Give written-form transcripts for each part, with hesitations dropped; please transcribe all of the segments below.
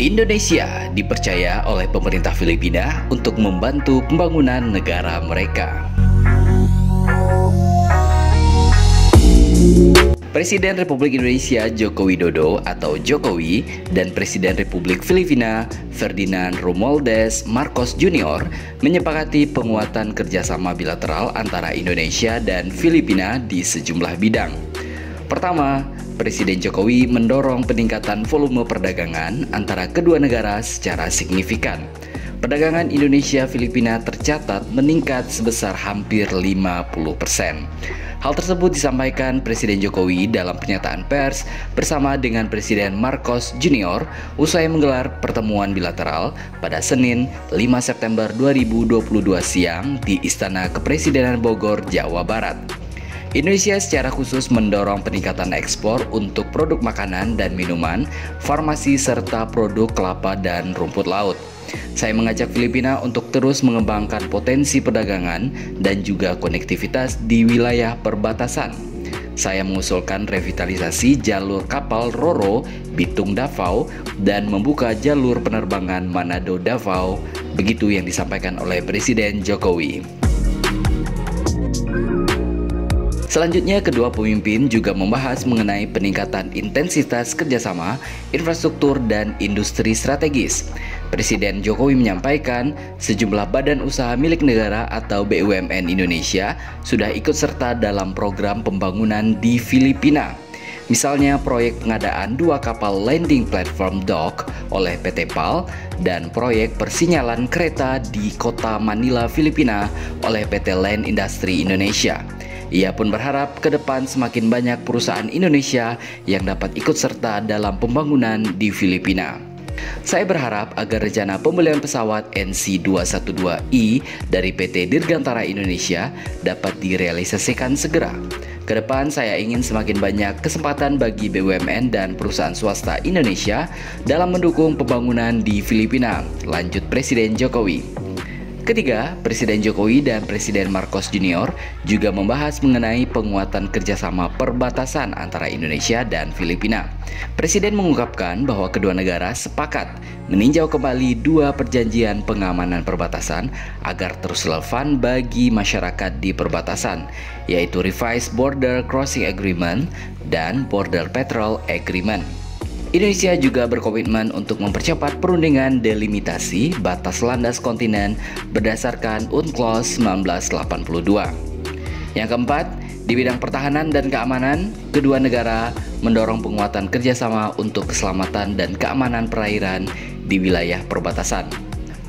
Indonesia dipercaya oleh pemerintah Filipina untuk membantu pembangunan negara mereka. Presiden Republik Indonesia Joko Widodo atau Jokowi dan Presiden Republik Filipina Ferdinand Romualdez Marcos Jr. menyepakati penguatan kerjasama bilateral antara Indonesia dan Filipina di sejumlah bidang. Pertama, Presiden Jokowi mendorong peningkatan volume perdagangan antara kedua negara secara signifikan. Perdagangan Indonesia-Filipina tercatat meningkat sebesar hampir 50%. Hal tersebut disampaikan Presiden Jokowi dalam pernyataan pers bersama dengan Presiden Marcos Jr. usai menggelar pertemuan bilateral pada Senin 5 September 2022 siang di Istana Kepresidenan Bogor, Jawa Barat. Indonesia secara khusus mendorong peningkatan ekspor untuk produk makanan dan minuman, farmasi, serta produk kelapa dan rumput laut. Saya mengajak Filipina untuk terus mengembangkan potensi perdagangan dan juga konektivitas di wilayah perbatasan. Saya mengusulkan revitalisasi jalur kapal Roro Bitung Davao dan membuka jalur penerbangan Manado Davao, begitu yang disampaikan oleh Presiden Jokowi. Selanjutnya, kedua pemimpin juga membahas mengenai peningkatan intensitas kerjasama, infrastruktur, dan industri strategis. Presiden Jokowi menyampaikan sejumlah badan usaha milik negara atau BUMN Indonesia sudah ikut serta dalam program pembangunan di Filipina. Misalnya proyek pengadaan 2 kapal landing platform dock oleh PT PAL dan proyek persinyalan kereta di kota Manila, Filipina oleh PT Land Industry Indonesia. Ia pun berharap ke depan semakin banyak perusahaan Indonesia yang dapat ikut serta dalam pembangunan di Filipina. Saya berharap agar rencana pembelian pesawat NC212I dari PT Dirgantara Indonesia dapat direalisasikan segera. Ke depan saya ingin semakin banyak kesempatan bagi BUMN dan perusahaan swasta Indonesia dalam mendukung pembangunan di Filipina, lanjut Presiden Jokowi. Ketiga, Presiden Jokowi dan Presiden Marcos Jr. juga membahas mengenai penguatan kerjasama perbatasan antara Indonesia dan Filipina. Presiden mengungkapkan bahwa kedua negara sepakat meninjau kembali 2 perjanjian pengamanan perbatasan agar terus relevan bagi masyarakat di perbatasan, yaitu Revised Border Crossing Agreement dan Border Patrol Agreement. Indonesia juga berkomitmen untuk mempercepat perundingan delimitasi batas landas kontinen berdasarkan UNCLOS 1982. Yang keempat, di bidang pertahanan dan keamanan, kedua negara mendorong penguatan kerjasama untuk keselamatan dan keamanan perairan di wilayah perbatasan.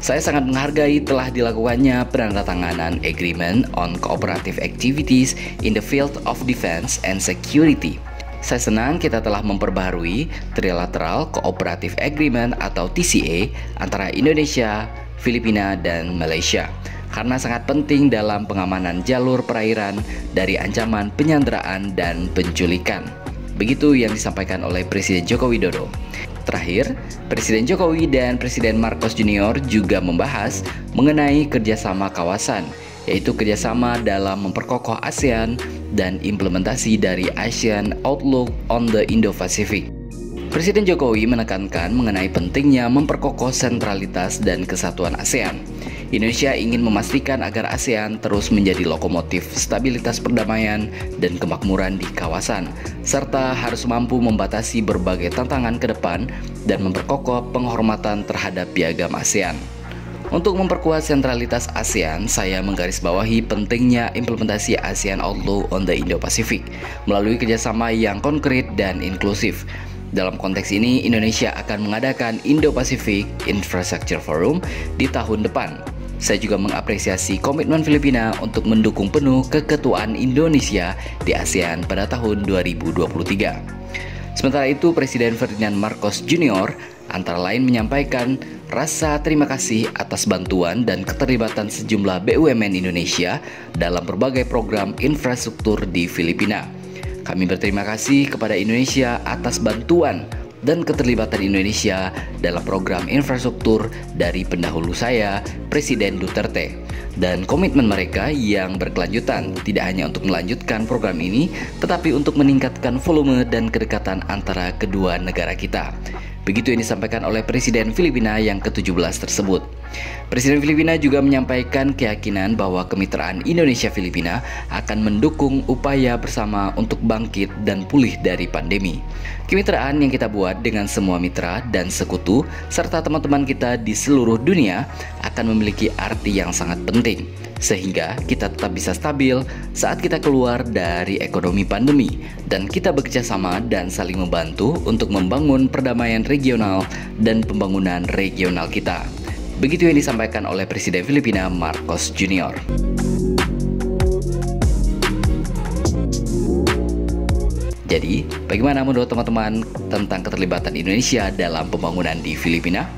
Saya sangat menghargai telah dilakukannya penandatanganan Agreement on Cooperative Activities in the Field of Defense and Security. Saya senang kita telah memperbaharui Trilateral Cooperative Agreement atau TCA antara Indonesia, Filipina, dan Malaysia karena sangat penting dalam pengamanan jalur perairan dari ancaman penyanderaan dan penculikan. Begitu yang disampaikan oleh Presiden Joko Widodo. Terakhir, Presiden Jokowi dan Presiden Marcos Jr. juga membahas mengenai kerjasama kawasan, yaitu kerjasama dalam memperkokoh ASEAN dan implementasi dari ASEAN Outlook on the Indo-Pacific. Presiden Jokowi menekankan mengenai pentingnya memperkokoh sentralitas dan kesatuan ASEAN. Indonesia ingin memastikan agar ASEAN terus menjadi lokomotif stabilitas perdamaian dan kemakmuran di kawasan, serta harus mampu membatasi berbagai tantangan ke depan dan memperkokoh penghormatan terhadap piagam ASEAN. Untuk memperkuat sentralitas ASEAN, saya menggarisbawahi pentingnya implementasi ASEAN Outlook on the Indo-Pacific melalui kerjasama yang konkret dan inklusif. Dalam konteks ini, Indonesia akan mengadakan Indo-Pacific Infrastructure Forum di tahun depan. Saya juga mengapresiasi komitmen Filipina untuk mendukung penuh keketuaan Indonesia di ASEAN pada tahun 2023. Sementara itu, Presiden Ferdinand Marcos Jr. antara lain menyampaikan rasa terima kasih atas bantuan dan keterlibatan sejumlah BUMN Indonesia dalam berbagai program infrastruktur di Filipina. Kami berterima kasih kepada Indonesia atas bantuan dan keterlibatan Indonesia dalam program infrastruktur dari pendahulu saya, Presiden Duterte. Dan komitmen mereka yang berkelanjutan tidak hanya untuk melanjutkan program ini, tetapi untuk meningkatkan volume dan kedekatan antara kedua negara kita. Begitu yang disampaikan oleh Presiden Filipina yang ke-17 tersebut. Presiden Filipina juga menyampaikan keyakinan bahwa kemitraan Indonesia-Filipina akan mendukung upaya bersama untuk bangkit dan pulih dari pandemi. Kemitraan yang kita buat dengan semua mitra dan sekutu serta teman-teman kita di seluruh dunia akan memiliki arti yang sangat penting, sehingga kita tetap bisa stabil saat kita keluar dari ekonomi pandemi dan kita bekerja sama dan saling membantu untuk membangun perdamaian regional dan pembangunan regional kita. Begitu yang disampaikan oleh Presiden Filipina Marcos Jr. Jadi, bagaimana menurut teman-teman tentang keterlibatan Indonesia dalam pembangunan di Filipina?